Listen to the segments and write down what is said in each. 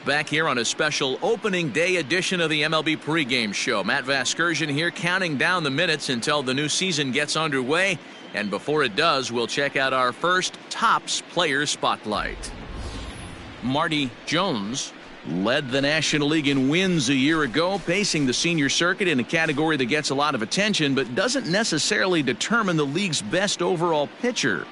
back here on a special opening day edition of the MLB pregame show. Matt Vasgersian here counting down the minutes until the new season gets underway. And before it does, we'll check out our first Topps Player Spotlight. Marty Jones led the National League in wins a year ago, pacing the senior circuit in a category that gets a lot of attention but doesn't necessarily determine the league's best overall pitcher.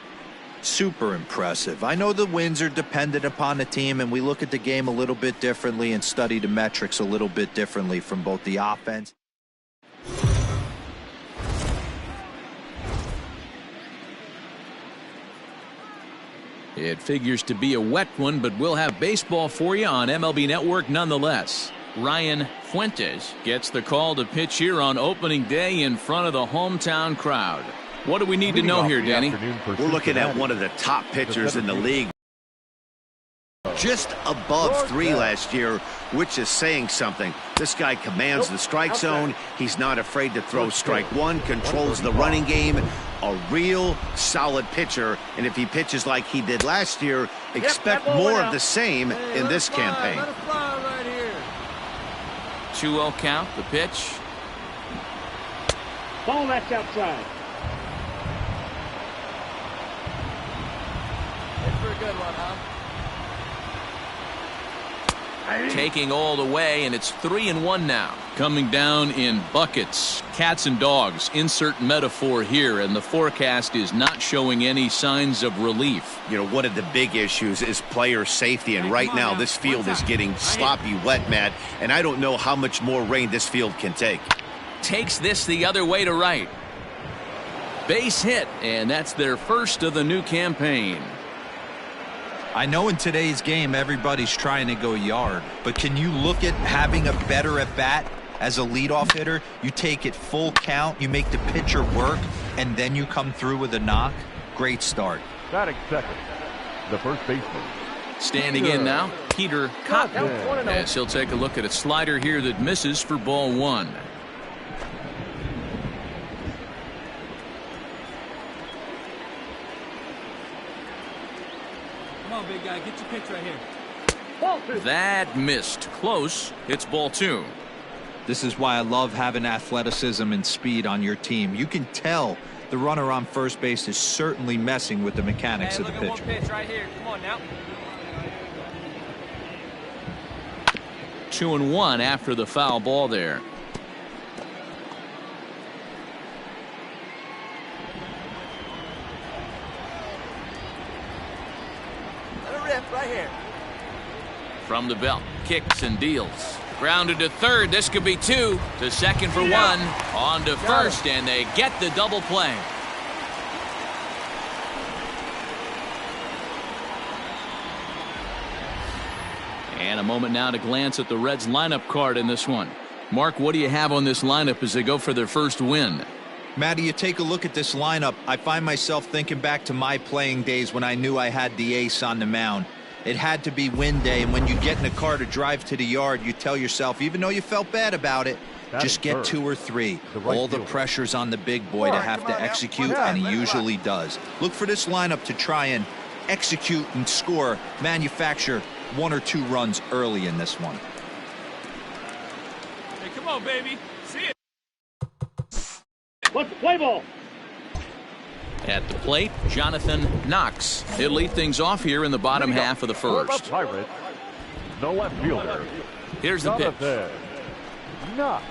Super impressive. I know the wins are dependent upon the team, and we look at the game a little bit differently and study the metrics a little bit differently from both the offense. It figures to be a wet one, but we'll have baseball for you on MLB Network nonetheless. Ryan Fuentes gets the call to pitch here on opening day in front of the hometown crowd. What do we need to know here, Danny? We're looking at one of the top pitchers in the league. Just above 3 last year, which is saying something. This guy commands the strike zone. He's not afraid to throw strike one, controls the running game. A real solid pitcher, and if he pitches like he did last year, expect more of the same in this campaign. 2-0 count, the pitch. Ball that's outside. It's for a good one, huh? Taking all the way, and it's 3-1 now. Coming down in buckets. Cats and dogs, insert metaphor here, and the forecast is not showing any signs of relief. You know, one of the big issues is player safety, and right now this field is getting sloppy wet, Matt, and I don't know how much more rain this field can take. Takes this the other way to right. Base hit, and that's their first of the new campaign. I know in today's game everybody's trying to go yard, but can you look at having a better at bat as a leadoff hitter? You take it full count, you make the pitcher work, and then you come through with a knock. Great start. Batting second, the first baseman. Standing in now, Peter Cotton, as he'll take a look at a slider here that misses for ball one. Big guy, get your pitch right here. That missed. Close. It's ball two. This is why I love having athleticism and speed on your team. You can tell the runner on first base is certainly messing with the mechanics of the pitcher. Pitch right here. Come on now. 2-1 after the foul ball there. Right here. From the belt, kicks and deals. Grounded to third. This could be two. To second for one. On to first, and they get the double play. And a moment now to glance at the Reds lineup card in this one. Mark, what do you have on this lineup as they go for their first win? Matty, you take a look at this lineup. I find myself thinking back to my playing days when I knew I had the ace on the mound. It had to be win day, and when you get in a car to drive to the yard, you tell yourself, even though you felt bad about it, just get 2 or 3. All the pressure's on the big boy to have to execute, and he usually does. Look for this lineup to try and execute and score, manufacture 1 or 2 runs early in this one. Hey, come on, baby. See it. Let's play ball. At the plate, Jonathan Knox. He'll lead things off here in the bottom half of the first. Pirates, the left fielder. Here's the pitch. Knox.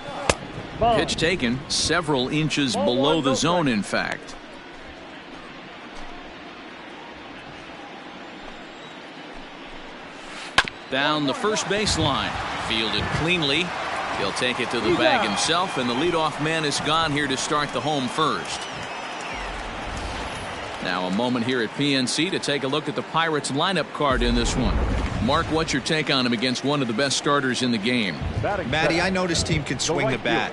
Pitch taken several inches below the zone, in fact. Down the first baseline. Fielded cleanly. He'll take it to the bag himself, and the leadoff man is gone here to start the home first. Now a moment here at PNC to take a look at the Pirates lineup card in this one. Mark, what's your take on him against one of the best starters in the game? Matty, I know this team can swing the bat.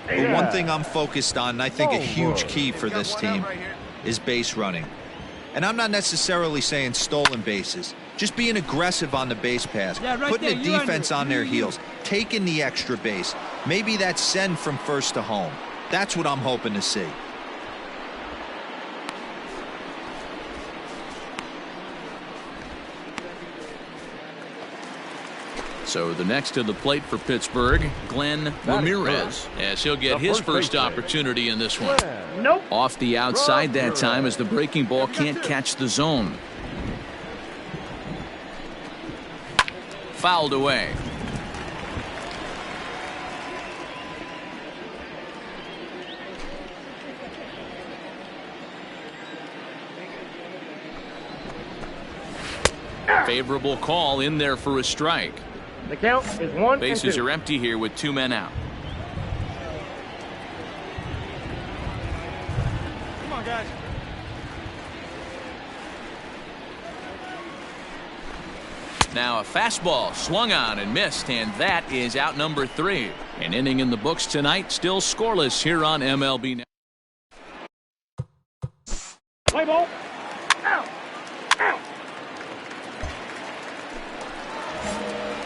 But one thing I'm focused on, and I think a huge key for this team, is base running. And I'm not necessarily saying stolen bases. Just being aggressive on the base pass, putting the defense on their heels, taking the extra base. Maybe that's send from first to home. That's what I'm hoping to see. So the next to the plate for Pittsburgh, Glenn Ramirez, as he'll get his first opportunity in this one. Nope. Off the outside that time as the breaking ball can't catch the zone. Fouled away. Favorable call in there for a strike. The count is 1 Bases and 2. are empty here with 2 men out. Come on, guys. Now a fastball swung on and missed, and that is out number 3. An inning in the books tonight, still scoreless here on MLB Now. Play ball. Out. Out.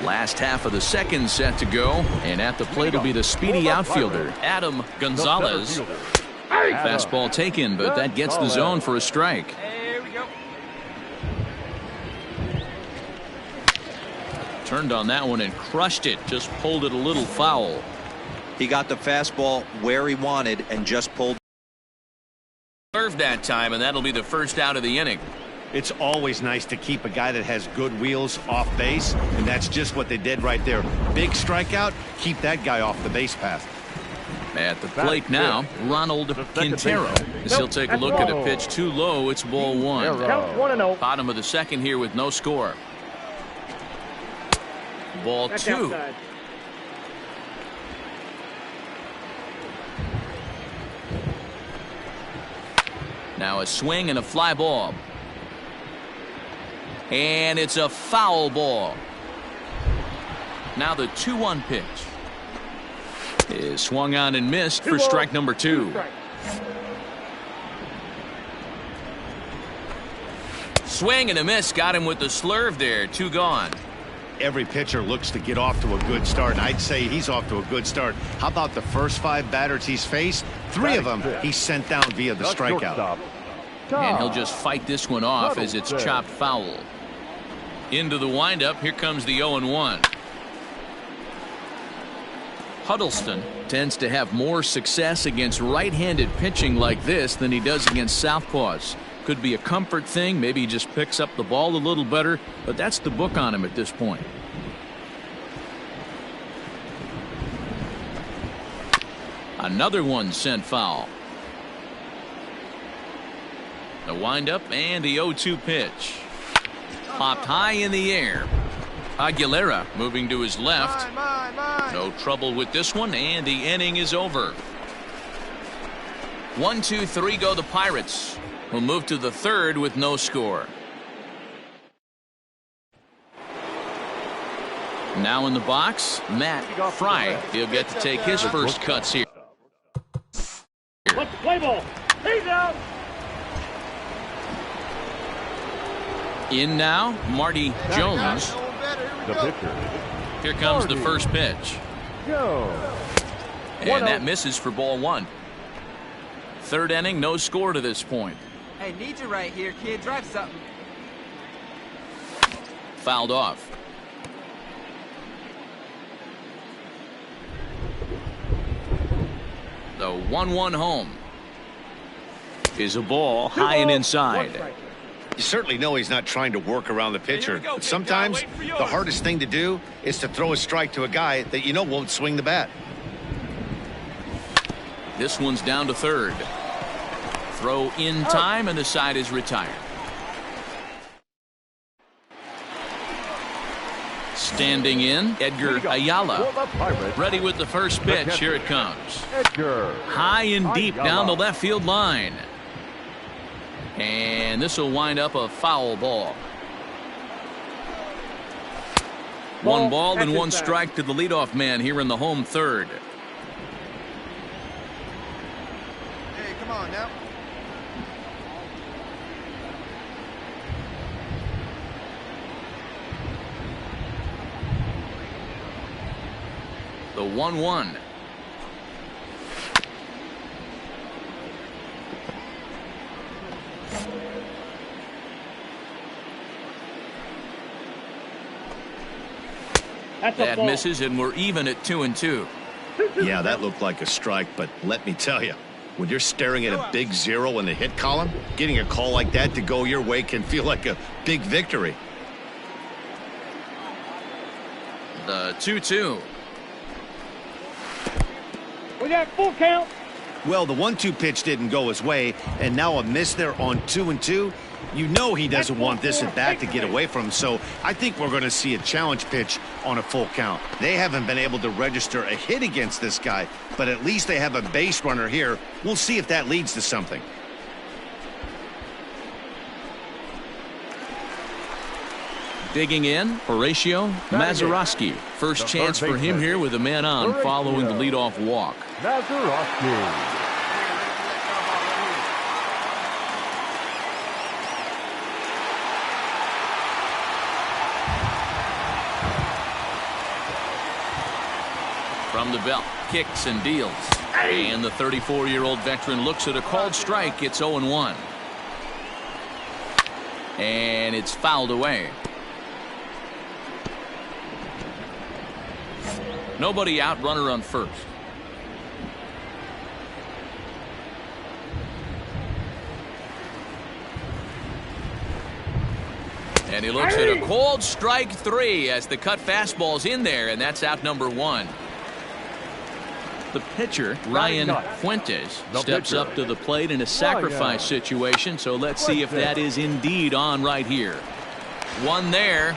Last half of the second set to go, and at the plate will be the speedy outfielder, Adam Gonzalez. Fastball taken, but that gets the zone for a strike. There we go. Turned on that one and crushed it, just pulled it a little foul. He got the fastball where he wanted and just pulled. Served that time, and that'll be the first out of the inning. It's always nice to keep a guy that has good wheels off base, and that's just what they did right there. Big strikeout, keep that guy off the base path. At the plate now, Ronald Quintero. As he'll take a look at a pitch too low, it's ball 1. Count 1-0. Bottom of the second here with no score. Ball 2. Now a swing and a fly ball. And it's a foul ball. Now the 2-1 pitch is swung on and missed for strike number 2. Swing and a miss, got him with the slurve there. 2 gone. Every pitcher looks to get off to a good start, and I'd say he's off to a good start. How about the first 5 batters he's faced? 3 of them he sent down via the strikeout. And he'll just fight this one off as it's chopped foul. Into the windup, here comes the 0-1. Huddleston tends to have more success against right-handed pitching like this than he does against southpaws. Could be a comfort thing, maybe he just picks up the ball a little better, but that's the book on him at this point. Another one sent foul. The windup and the 0-2 pitch. Popped high in the air. Aguilera moving to his left. No trouble with this one, and the inning is over. 1, 2, 3 go the Pirates. We'll move to the third with no score. Now in the box, Matt Fry. He'll get to take his first cuts here. Let's play ball. He's out. In now, Marty Jones. The pitcher. Here comes the first pitch. Go. And that misses for ball 1. Third inning, no score to this point. Hey, need you right here, kid. Drive something. Fouled off. The 1-1 home is a ball high and inside. You certainly know he's not trying to work around the pitcher, but sometimes the hardest thing to do is to throw a strike to a guy that you know won't swing the bat. This one's down to third. Throw in time, and the side is retired. Standing in, Edgar Ayala. Ready with the first pitch. Here it comes. Edgar. High and deep down the left field line. And this will wind up a foul ball. 1 ball and 1 strike to the leadoff man here in the home third. Hey, come on now. The 1-1. That misses, and we're even at 2-2. Yeah, that looked like a strike, but let me tell you, when you're staring at a big 0 in the hit column, getting a call like that to go your way can feel like a big victory. The 2-2. We got full count. Well, the 1-2 pitch didn't go his way, and now a miss there on 2-2. You know he doesn't want this at bat to get away from him, so I think we're going to see a challenge pitch on a full count. They haven't been able to register a hit against this guy, but at least they have a base runner here. We'll see if that leads to something. Digging in, Horatio Mazeroski. First chance for him here with a man on following the leadoff walk. Mazeroski. From the belt, kicks and deals. And the 34-year-old veteran looks at a called strike. It's 0-1. And it's fouled away. Nobody out, runner on first. And he looks at a called strike 3 as the cut fastball's in there, and that's out number 1. The pitcher, Ryan Fuentes, steps up to the plate in a sacrifice situation, so let's see if that is indeed on right here. One there,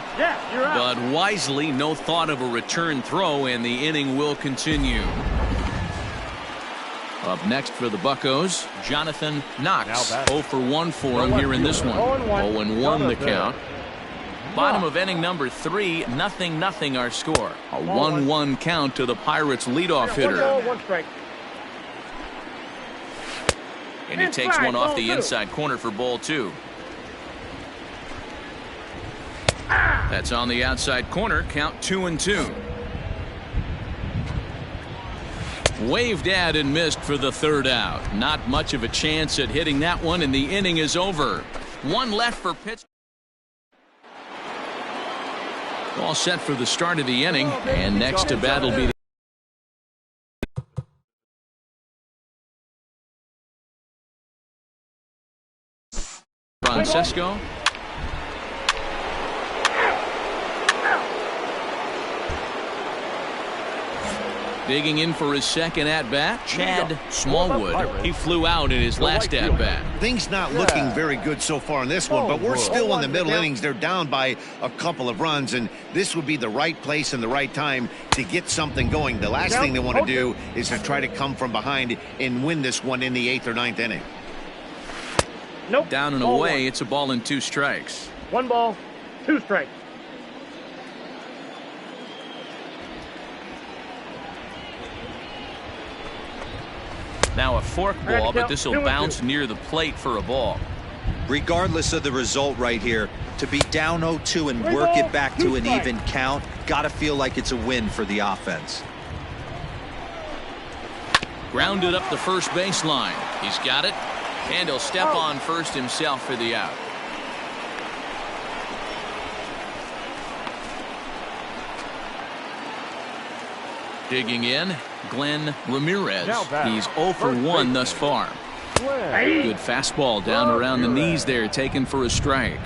but wisely no thought of a return throw, and the inning will continue. Up next for the Buccos, Jonathan Knox. 0 for 1 for him here in this one. 0-1 the count. Bottom of inning number 3, 0-0 our score. A 1-1 count to the Pirates leadoff hitter. And he takes one off the inside corner for ball 2. That's on the outside corner, count 2-2. Waved at and missed for the third out. Not much of a chance at hitting that one, and the inning is over. One left for Pittsburgh. All set for the start of the inning, and next to bat will be Francesco. Digging in for his second at-bat, Chad Smallwood. He flew out in his last at-bat. Things not looking very good so far in this one, but we're still in the middle innings. They're down by a couple of runs, and this would be the right place and the right time to get something going. The last thing they want to do is to try to come from behind and win this one in the 8th or 9th inning. Down and away, it's a ball and 2 strikes. 1 ball, 2 strikes. Now a fork ball, but this will bounce near the plate for a ball. Regardless of the result right here, to be down 0-2 and work it back to an even count, gotta feel like it's a win for the offense. Grounded up the first baseline. He's got it, and he'll step on first himself for the out. Digging in, Glenn Ramirez. He's 0 for 1 thus far. Good fastball down around the knees there, taken for a strike.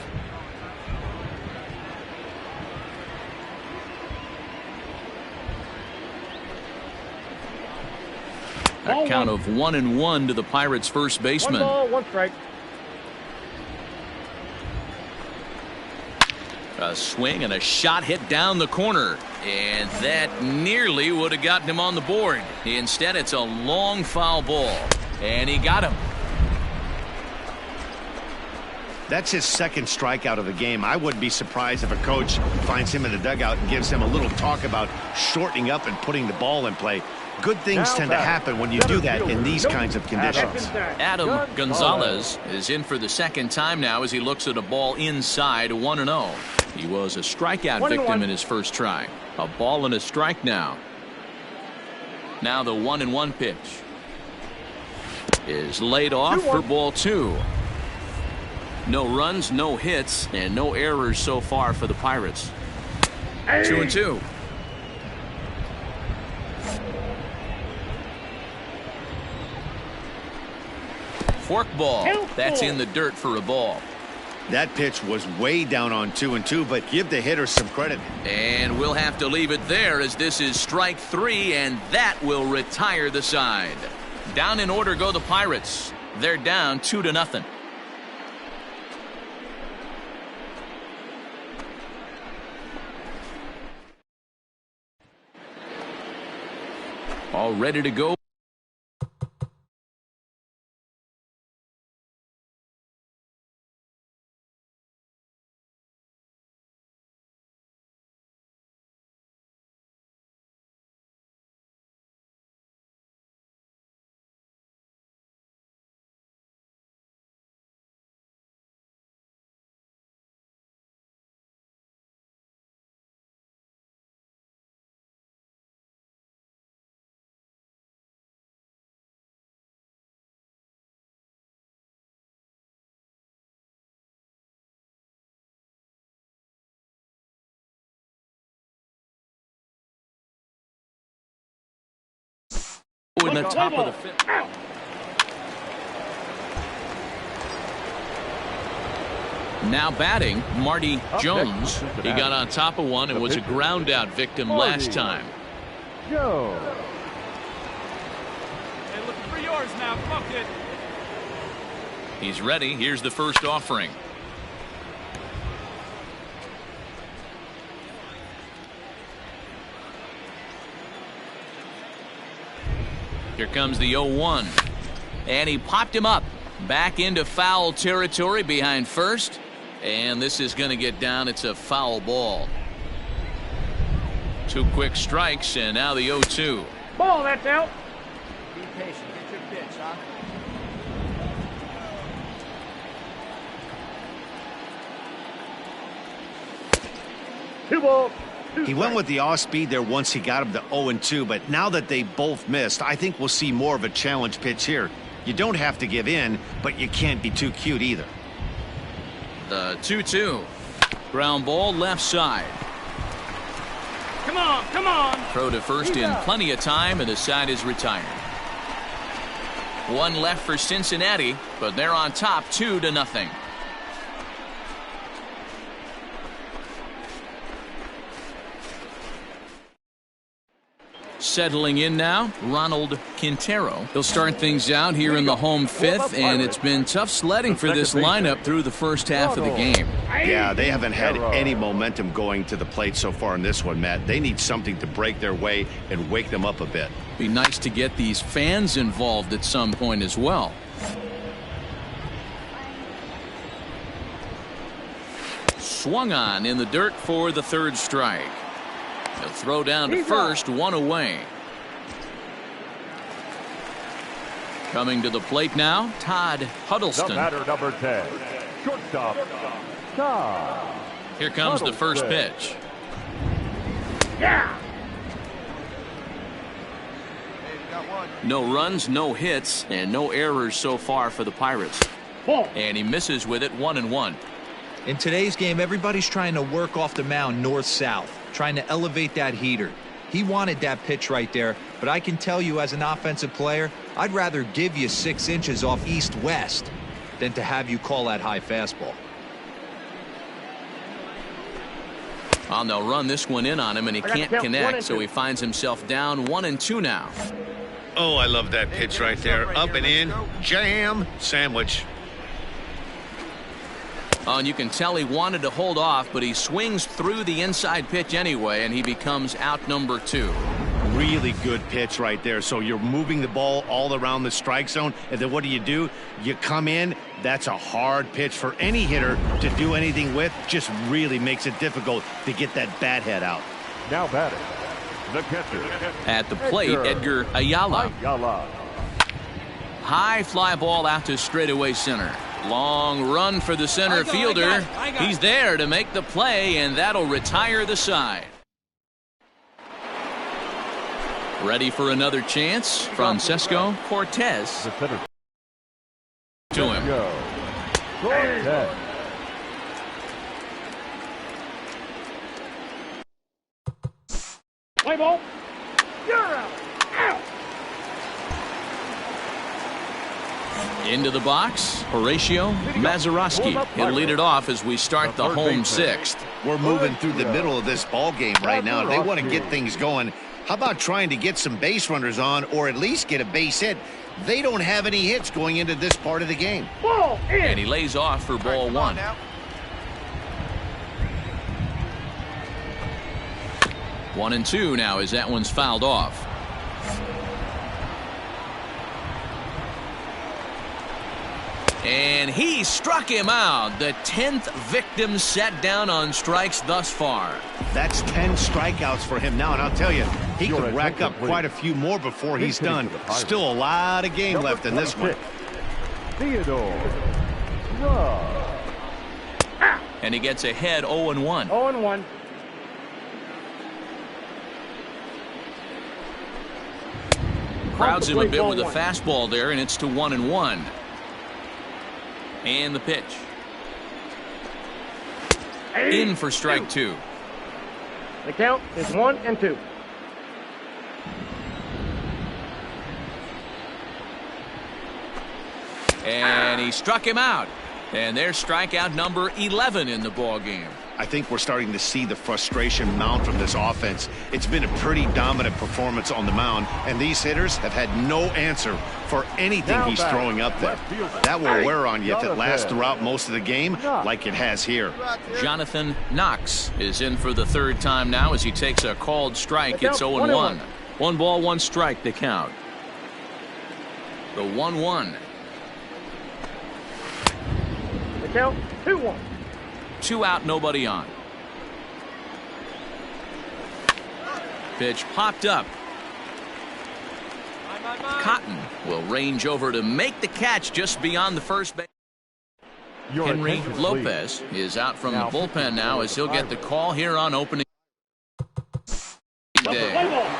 A count of 1-1 to the Pirates' first baseman. 1 ball, 1 strike. A swing and a shot hit down the corner, and that nearly would have gotten him on the board. Instead, it's a long foul ball, and he got him. That's his second strikeout of the game. I wouldn't be surprised if a coach finds him in the dugout and gives him a little talk about shortening up and putting the ball in play. Good things tend to happen when you do that in these kinds of conditions. Adam Gonzalez is in for the second time now as he looks at a ball inside, 1-0. He was a strikeout victim in his first try. A ball and a strike now. Now the 1-1 pitch is laid off for ball 2. No runs, no hits, and no errors so far for the Pirates. 2-2. Forkball. That's in the dirt for a ball. That pitch was way down on 2-2, but give the hitter some credit. And we'll have to leave it there as this is strike 3, and that will retire the side. Down in order go the Pirates. They're down 2-0. All ready to go. In the top of the fifth. Now batting, Marty Jones. He got on top of one and was a ground out victim last time. Joe. Hey, looking for yours now. Come on, kid. He's ready. Here's the first offering. Here comes the 0-1. And he popped him up. Back into foul territory behind first. And this is going to get down. It's a foul ball. 2 quick strikes, and now the 0-2. Ball, that's out. Be patient. Get your pitch, huh? 2 balls. He went with the off speed there once he got him to 0-2, but now that they both missed, I think we'll see more of a challenge pitch here. You don't have to give in, but you can't be too cute either. The 2-2. Ground ball left side. Come on, come on. Throw to first in plenty of time, and the side is retired. 1 left for Cincinnati, but they're on top 2-0. Settling in now, Ronald Quintero. He'll start things out here in the home 5th, and it's been tough sledding for this lineup through the first half of the game. Yeah, they haven't had any momentum going to the plate so far in this one, Matt. They need something to break their way and wake them up a bit. Be nice to get these fans involved at some point as well. Swung on in the dirt for the 3rd strike. He'll throw down to first, 1 away. Coming to the plate now, Todd Huddleston. The batter, number 10. Shortstop. Todd. Here comes the first pitch. Yeah. Hey, we got one. No runs, no hits, and no errors so far for the Pirates. Ball. And he misses with it, 1-1. In today's game, everybody's trying to work off the mound north-south, trying to elevate that heater. He wanted that pitch right there, but I can tell you as an offensive player, I'd rather give you 6 inches off east-west than to have you call that high fastball. And they'll run this one in on him, and he can't connect, so he finds himself down 1-2 now. Oh, I love that pitch right there. Up and in, jam, sandwich. Oh, and you can tell he wanted to hold off, but he swings through the inside pitch anyway, and he becomes out number 2. Really good pitch right there. So you're moving the ball all around the strike zone, and then what do? You come in. That's a hard pitch for any hitter to do anything with. Just really makes it difficult to get that bat head out. Now batting. The catcher. At the plate, Edgar Ayala. High fly ball out to straightaway center. Long run for the center fielder. He's there to make the play, and that'll retire the side. Ready for another chance? Francesco Cortez to him. Play ball. You're out. Out. Into the box, Horatio Mazeroski. He'll lead it off as we start the home sixth. We're moving through the middle of this ball game right now. If they want to get things going, how about trying to get some base runners on or at least get a base hit? They don't have any hits going into this part of the game. And he lays off for ball one. One and two now as that one's fouled off. And he struck him out. The 10th victim set down on strikes thus far. That's 10 strikeouts for him now, and I'll tell you, he could rack up quite a few more before he's done. Still a lot of game left in this one. And he gets ahead 0-1. 0-1. Crowds him a bit with a fastball there, and it's to 1-1. And the pitch. In for strike two. The count is 1-2. And he struck him out. And there's strikeout number 11 in the ball game. I think we're starting to see the frustration mount from this offense. It's been a pretty dominant performance on the mound, and these hitters have had no answer for anything he's throwing up there. That will wear on you if it lasts throughout most of the game like it has here. Jonathan Knox is in for the third time now as he takes a called strike. It's 0-1. 1 ball, 1 strike to count. The 1-1. The count 2-1. 2 out, nobody on. Pitch popped up. Cotton will range over to make the catch just beyond the first base. Henry Lopez is out from the bullpen now as he'll get the call here on opening day.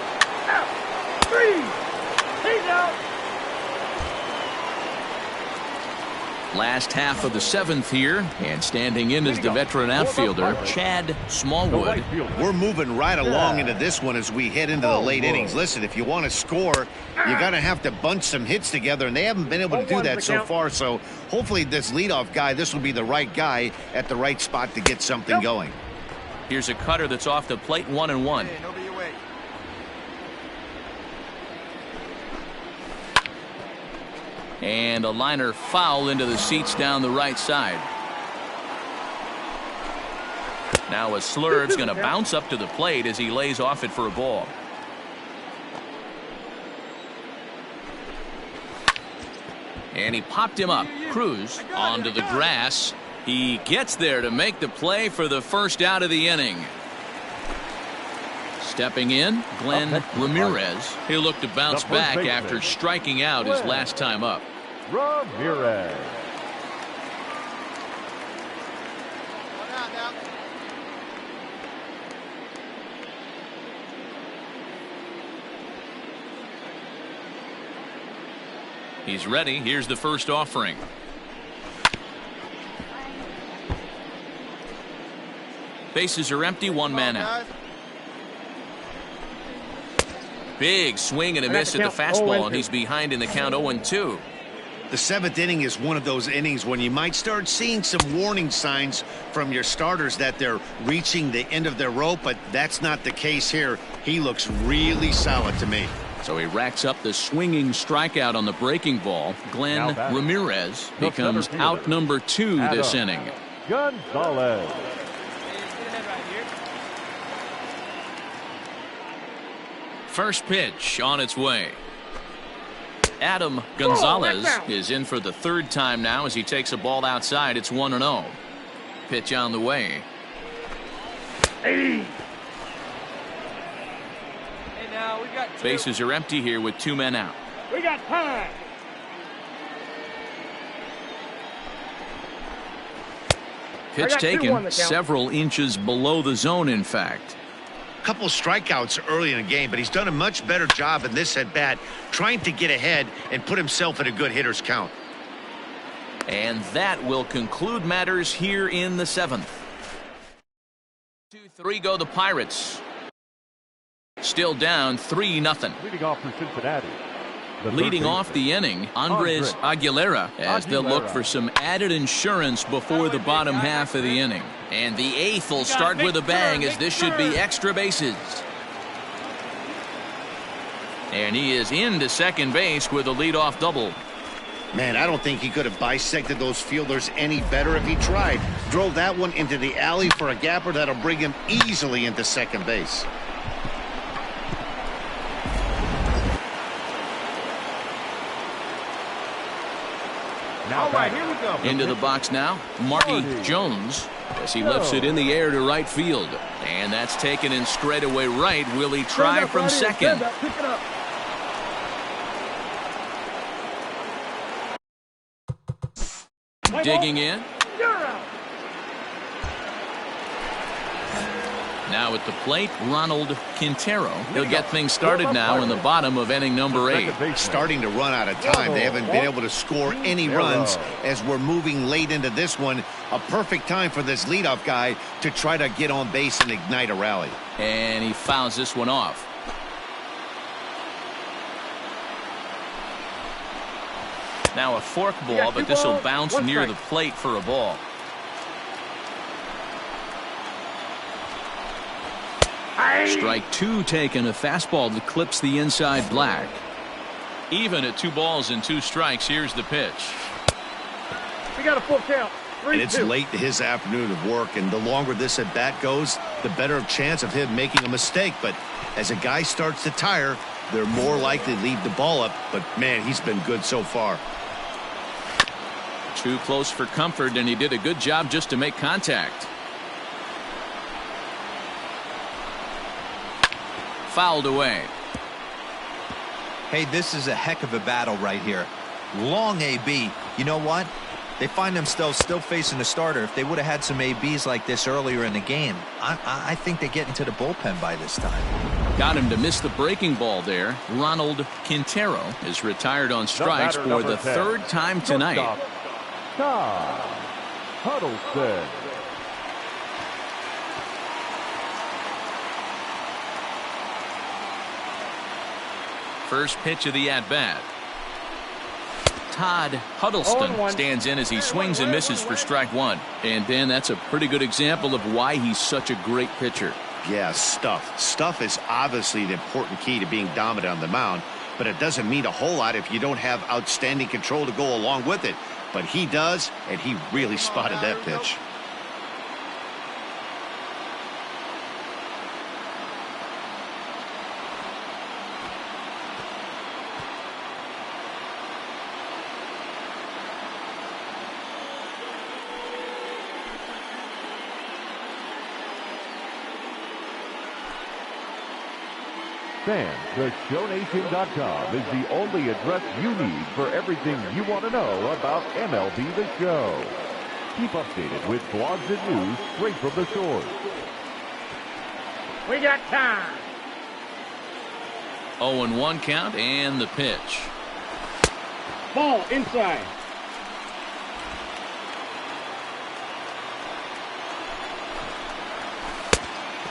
Last half of the 7th here, and standing in is the veteran outfielder, Chad Smallwood. We're moving right along into this one as we head into the late innings. Listen, if you want to score, you're going to have to bunch some hits together, and they haven't been able to do that so far. So hopefully this leadoff guy, this will be the right guy at the right spot to get something going. Here's a cutter that's off the plate, 1-1. And a liner foul into the seats down the right side. Now a Slurve's going to bounce up to the plate as he lays off it for a ball. And he popped him up. Cruz onto the grass. He gets there to make the play for the first out of the inning. Stepping in, Glenn Ramirez. He'll look to bounce back after striking out his last time up. Ramirez. He's ready. Here's the first offering. Bases are empty, 1 man out. Big swing and a miss at the fastball, and he's behind in the count 0-2. The 7th inning is one of those innings when you might start seeing some warning signs from your starters that they're reaching the end of their rope, but that's not the case here. He looks really solid to me. So he racks up the swinging strikeout on the breaking ball. Glenn Ramirez becomes out number 2 this inning. Gonzalez. First pitch on its way. Adam Gonzalez is in for the 3rd time now as he takes a ball outside. It's 1-0. Pitch on the way. Bases are empty here with 2 men out. We got time. Pitch taken several inches below the zone, in fact. Couple strikeouts early in the game, but he's done a much better job in this at bat trying to get ahead and put himself in a good hitter's count. And that will conclude matters here in the 7th. 2-3 go the Pirates. Still down 3-0. Leading off for Cincinnati, Leading off the inning, Andres Aguilera, as they'll look for some added insurance before the bottom half of the inning. And the eighth will start with a bang, as this should be extra bases. And he is into second base with a leadoff double. Man, I don't think he could have bisected those fielders any better if he tried. Drove that one into the alley for a gapper that'll bring him easily into second base. All right, here we go. Into the box now, Marty Jones, as he lifts it in the air to right field. And that's taken in straightaway right. Will he try from second? Pick it up. Digging in. You're out. Now at the plate, Ronald Quintero. He'll get things started now in the bottom of inning number 8. Starting to run out of time. They haven't been able to score any runs as we're moving late into this one. A perfect time for this leadoff guy to try to get on base and ignite a rally. And he fouls this one off. Now a fork ball, but this will bounce near the plate for a ball. Strike 2 taken, a fastball that clips the inside black. Even at 2 balls and 2 strikes, here's the pitch. We got a full count. 3-2. And it's late in his afternoon of work, and the longer this at bat goes, the better chance of him making a mistake. But as a guy starts to tire, they're more likely to leave the ball up. But man, he's been good so far. Too close for comfort, and he did a good job just to make contact. Fouled away. Hey, this is a heck of a battle right here. Long AB. You know what? They find themselves still facing a starter. If they would have had some ABs like this earlier in the game, I think they get into the bullpen by this time. Got him to miss the breaking ball there. Ronald Quintero is retired on strikes for the 3rd time tonight. Todd Huddleston. First pitch of the at-bat. Todd Huddleston stands in as he swings and misses for strike 1. And Dan, that's a pretty good example of why he's such a great pitcher. Yeah, stuff. Stuff is obviously the important key to being dominant on the mound, but it doesn't mean a whole lot if you don't have outstanding control to go along with it. But he does, and he really spotted that pitch. FansTheShowNation.com is the only address you need for everything you want to know about MLB The Show. Keep updated with blogs and news straight from the source. We got time. 0-1 count and the pitch. Ball inside.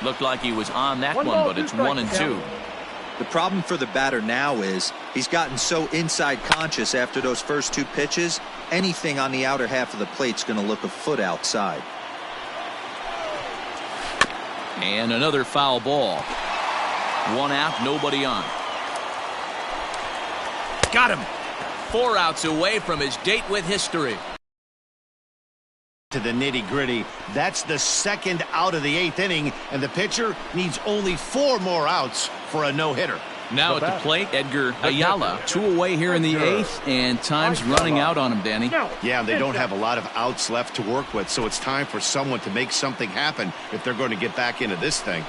Looked like he was on that one, but it's 1-2. The problem for the batter now is he's gotten so inside conscious after those first 2 pitches, anything on the outer half of the plate's going to look a foot outside. And another foul ball. 1 out, nobody on. Got him. 4 outs away from his date with history. To the nitty-gritty, that's the 2nd out of the 8th inning, and the pitcher needs only 4 more outs for a no-hitter. Now at the plate, Edgar Ayala. 2 away here in the 8th, and time's running out on him, Danny. Yeah, they don't have a lot of outs left to work with, so it's time for someone to make something happen if they're going to get back into this thing.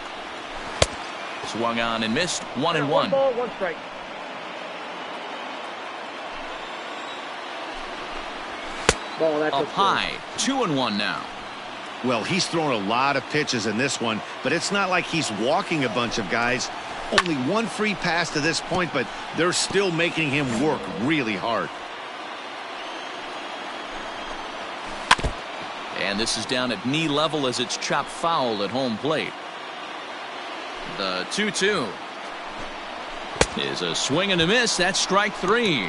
Swung on and missed. 1-1. 1 ball, 1 strike. Ball, that's up high. 2-1 now. Well, he's thrown a lot of pitches in this one, but it's not like he's walking a bunch of guys. Only 1 free pass to this point, but they're still making him work really hard. And this is down at knee level as it's chopped foul at home plate. The 2-2. Is a swing and a miss. That's strike 3.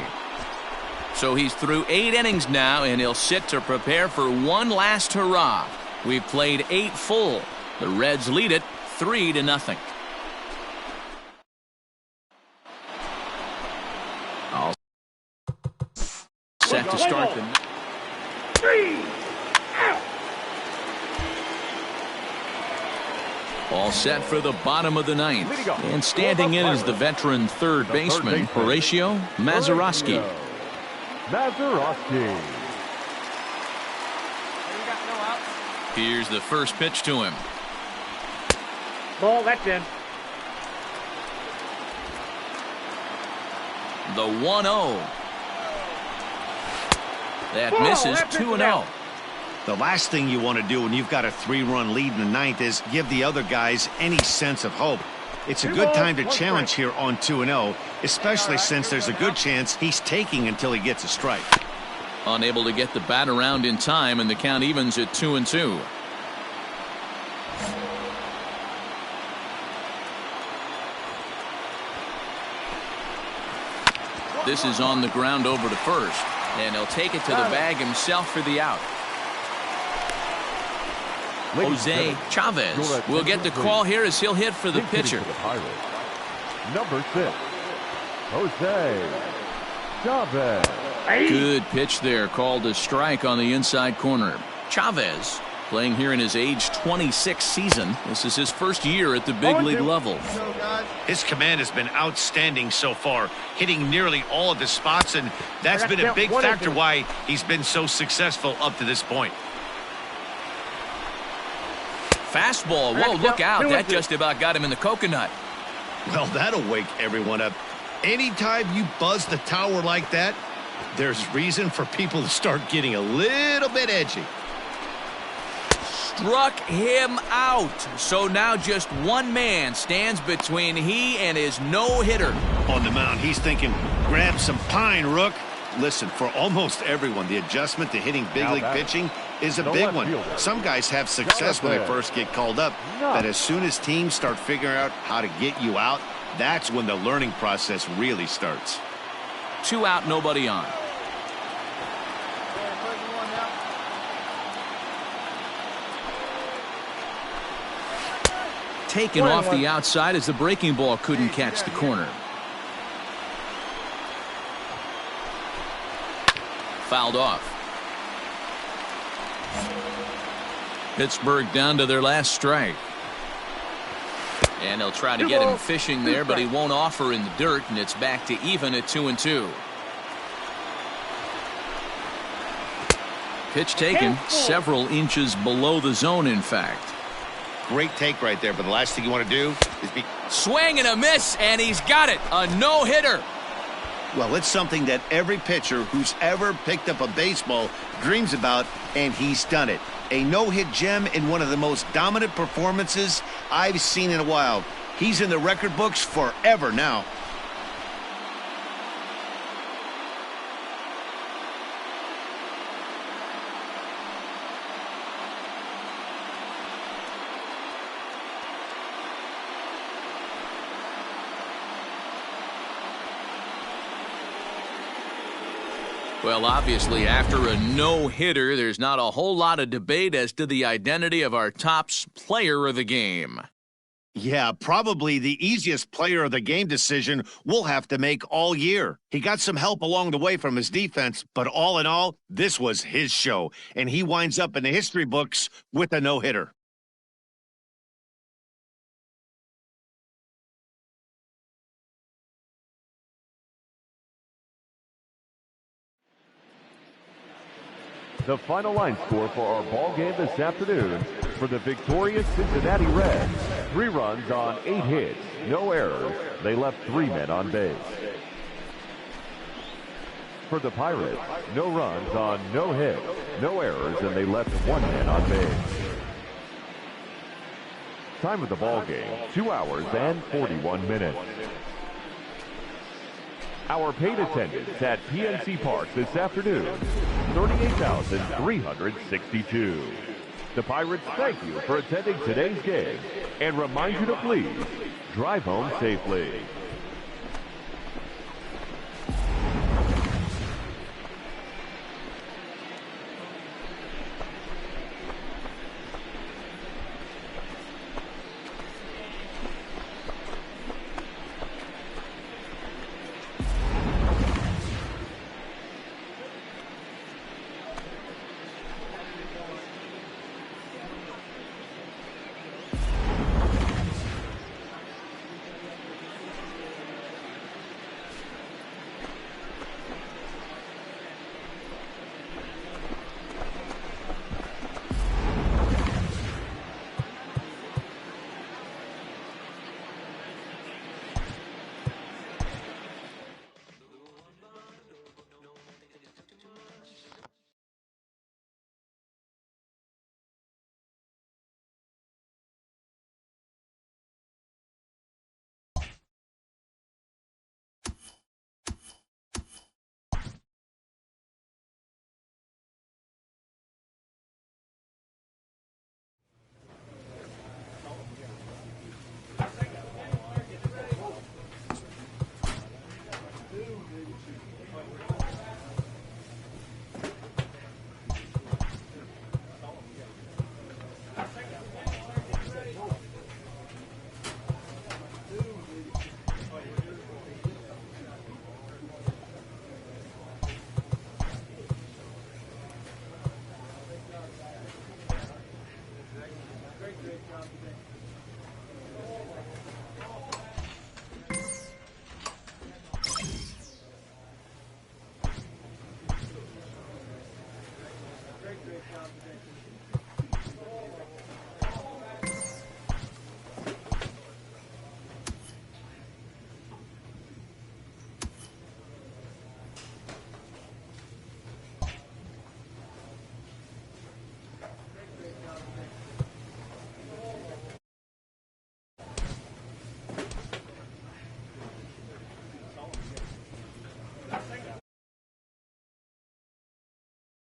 So he's through 8 innings now, and he'll sit to prepare for one last hurrah. We've played 8 full. The Reds lead it 3-0. All set to start the 3 out. all set for the bottom of the 9th. And standing in is the veteran third baseman, Horatio Mazeroski. Here's the first pitch to him. Ball, that's in. The 1-0. That misses. 2-0. The last thing you want to do when you've got a 3-run lead in the 9th is give the other guys any sense of hope. It's a good time to challenge here on 2-0, especially since there's a good chance he's taking until he gets a strike. Unable to get the bat around in time, and the count evens at 2-2. This is on the ground over to first, and he'll take it to the bag himself for the out. Jose Chavez will get the call here as he'll hit for the pitcher. Number 6, Jose Chavez. Good pitch there, called a strike on the inside corner. Chavez playing here in his age 26 season. This is his first year at the big league level. His command has been outstanding so far, hitting nearly all of his spots, and that's been a big factor why he's been so successful up to this point. Fastball. Whoa, look out. That just about got him in the coconut. Well, that'll wake everyone up. Anytime you buzz the tower like that, there's reason for people to start getting a little bit edgy. Struck him out. So now just one man stands between he and his no-hitter. On the mound, he's thinking, grab some pine, Rook. Listen, for almost everyone, the adjustment to hitting big league pitching is a big one. Some guys have success when they first get called up, but as soon as teams start figuring out how to get you out, that's when the learning process really starts. 2 out, nobody on. Taken off the outside as the breaking ball couldn't catch the corner. Fouled off. Pittsburgh down to their last strike. And they'll try to get him fishing there, but he won't offer in the dirt, and it's back to even at 2-2. Pitch taken several inches below the zone, in fact. Great take right there, but the last thing you want to do is be... Swing and a miss, and he's got it. A no-hitter. Well, it's something that every pitcher who's ever picked up a baseball dreams about, and he's done it. A no-hit gem in one of the most dominant performances I've seen in a while. He's in the record books forever now. Well, obviously, after a no-hitter, there's not a whole lot of debate as to the identity of our top player of the game. Yeah, probably the easiest player of the game decision we'll have to make all year. He got some help along the way from his defense, but all in all, this was his show, and he winds up in the history books with a no-hitter. The final line score for our ball game this afternoon for the victorious Cincinnati Reds. 3 runs on 8 hits, no errors. They left 3 men on base. For the Pirates, no runs on no hits, no errors, and they left 1 man on base. Time of the ball game, 2 hours and 41 minutes. Our paid attendance at PNC Park this afternoon, 38,362. The Pirates thank you for attending today's game and remind you to please drive home safely.